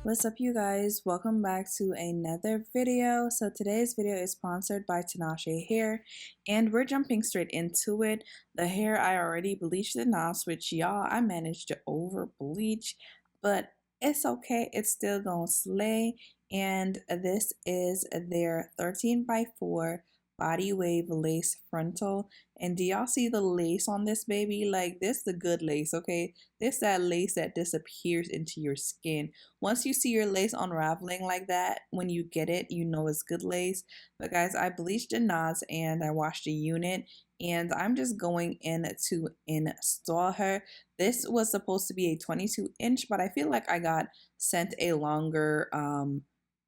What's up, you guys? Welcome back to another video. So today's video is sponsored by Tinashe Hair, and we're jumping straight into it. The hair, I already bleached the knots, which y'all, I managed to over bleach, but it's okay. It's still gonna slay. And this is their 13x4 body wave lace frontal. And do y'all see the lace on this baby? Like, this the good lace, okay? This that lace that disappears into your skin. Once you see your lace unraveling like that, when you get it, you know it's good lace. But guys, I bleached the knots and I washed the unit, and I'm just going in to install her. This was supposed to be a 22-inch, but I feel like I got sent a longer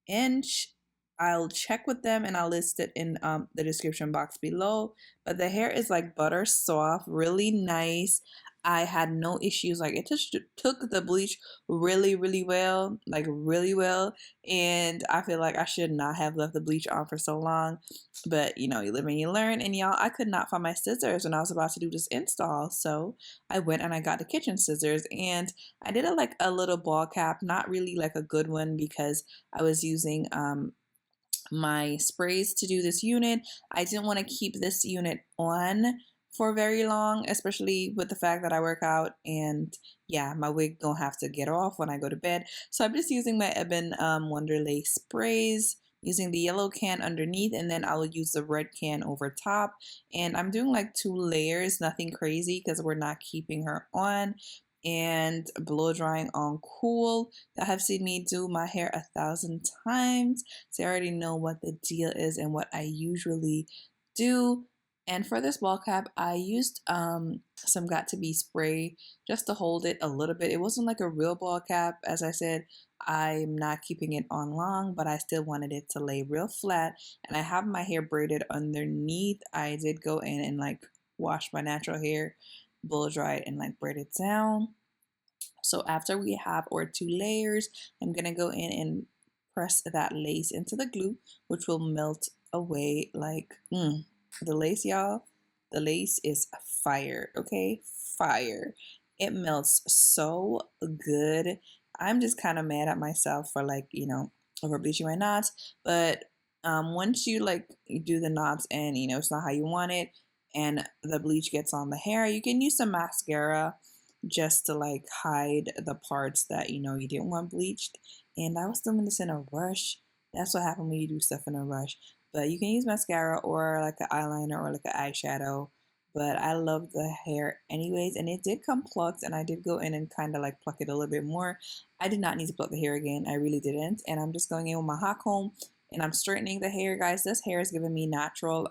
inch. I'll check with them and I'll list it in the description box below. But the hair is like butter soft, really nice. I had no issues. Like, it just took the bleach really well, like really well. And I feel like I should not have left the bleach on for so long. But you know, you live and you learn. And y'all, I could not find my scissors when I was about to do this install. So I went and I got the kitchen scissors, and I did like a little ball cap, not really like a good one, because I was using my sprays to do this unit. I didn't want to keep this unit on for very long, especially with the fact that I work out, and yeah, my wig don't have to get off when I go to bed. So I'm just using my Ebon Wonder Lace sprays, using the yellow can underneath, and then I will use the red can over top. And I'm doing like 2 layers, nothing crazy, because we're not keeping her on. And blow drying on cool. That have seen me do my hair 1,000 times, so I already know what the deal is and what I usually do. And for this ball cap, I used some Got To Be spray just to hold it a little bit. It wasn't like a real ball cap. As I said, I'm not keeping it on long, but I still wanted it to lay real flat. And I have my hair braided underneath. I did go in and like wash my natural hair, blow dry it, and like braid it down. So after we have our 2 layers, I'm gonna go in and press that lace into the glue, which will melt away like the lace, y'all. The lace is fire, okay? Fire. It melts so good. I'm just kind of mad at myself for, like, you know, over bleaching my knots. But once you like do the knots and you know it's not how you want it, and the bleach gets on the hair, you can use some mascara just to like hide the parts that you know you didn't want bleached. And I was doing this in a rush. That's what happened when you do stuff in a rush. But you can use mascara or like an eyeliner or like an eyeshadow. But I love the hair anyways, and it did come plucked, and I did go in and kind of like pluck it a little bit more. I did not need to pluck the hair again. I really didn't. And I'm just going in with my hot comb and I'm straightening the hair, guys. This hair is giving me natural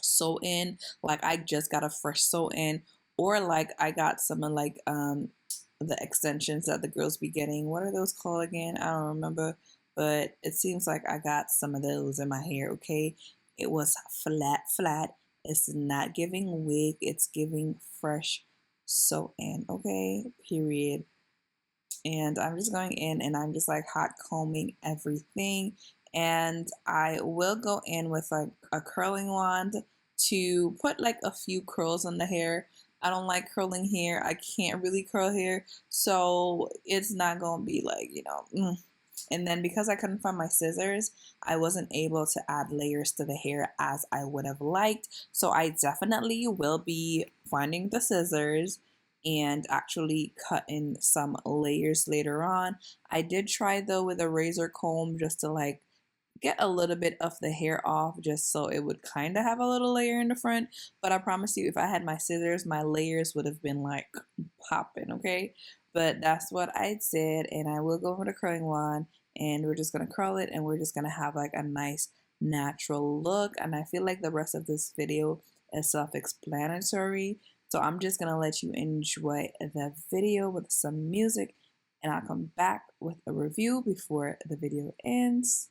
sew in, like I just got a fresh sew in, or like I got some of like the extensions that the girls be getting. What are those called again? I don't remember, but it seems like I got some of those in my hair. Okay, it was flat. It's not giving wig, it's giving fresh sew in. Okay, period. And I'm just going in and I'm just like hot combing everything. And I will go in with like a curling wand to put like a few curls on the hair. I don't like curling hair. I can't really curl hair. So it's not going to be like, you know. And then because I couldn't find my scissors, I wasn't able to add layers to the hair as I would have liked. So I definitely will be finding the scissors and actually cutting some layers later on. I did try though with a razor comb just to like get a little bit of the hair off, just so it would kind of have a little layer in the front. But I promise you, if I had my scissors, my layers would have been like popping, okay? But that's what I did, and I will go over the curling wand and we're just gonna curl it, and we're just gonna have like a nice natural look. And I feel like the rest of this video is self-explanatory, so I'm just gonna let you enjoy the video with some music, and I'll come back with a review before the video ends.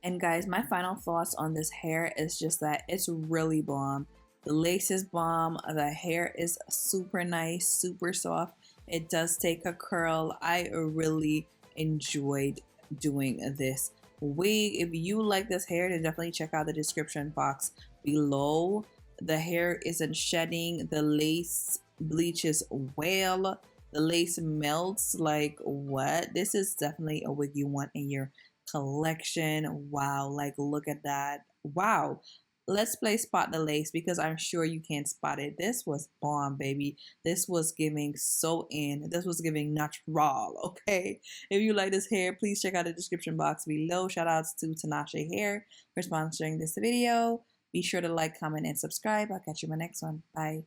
And guys, my final thoughts on this hair is just that it's really bomb. The lace is bomb. The hair is super nice, super soft. It does take a curl. I really enjoyed doing this wig. If you like this hair, then definitely check out the description box below. The hair isn't shedding. The lace bleaches well. The lace melts like what? This is definitely a wig you want in your collection. Wow, like look at that. Wow. Let's play spot the lace because I'm sure you can't spot it. This was bomb, baby. This was giving so in. This was giving natural, okay? If you like this hair, please check out the description box below. Shout outs to Tinashe Hair for sponsoring this video. Be sure to like, comment, and subscribe. I'll catch you in my next one. Bye.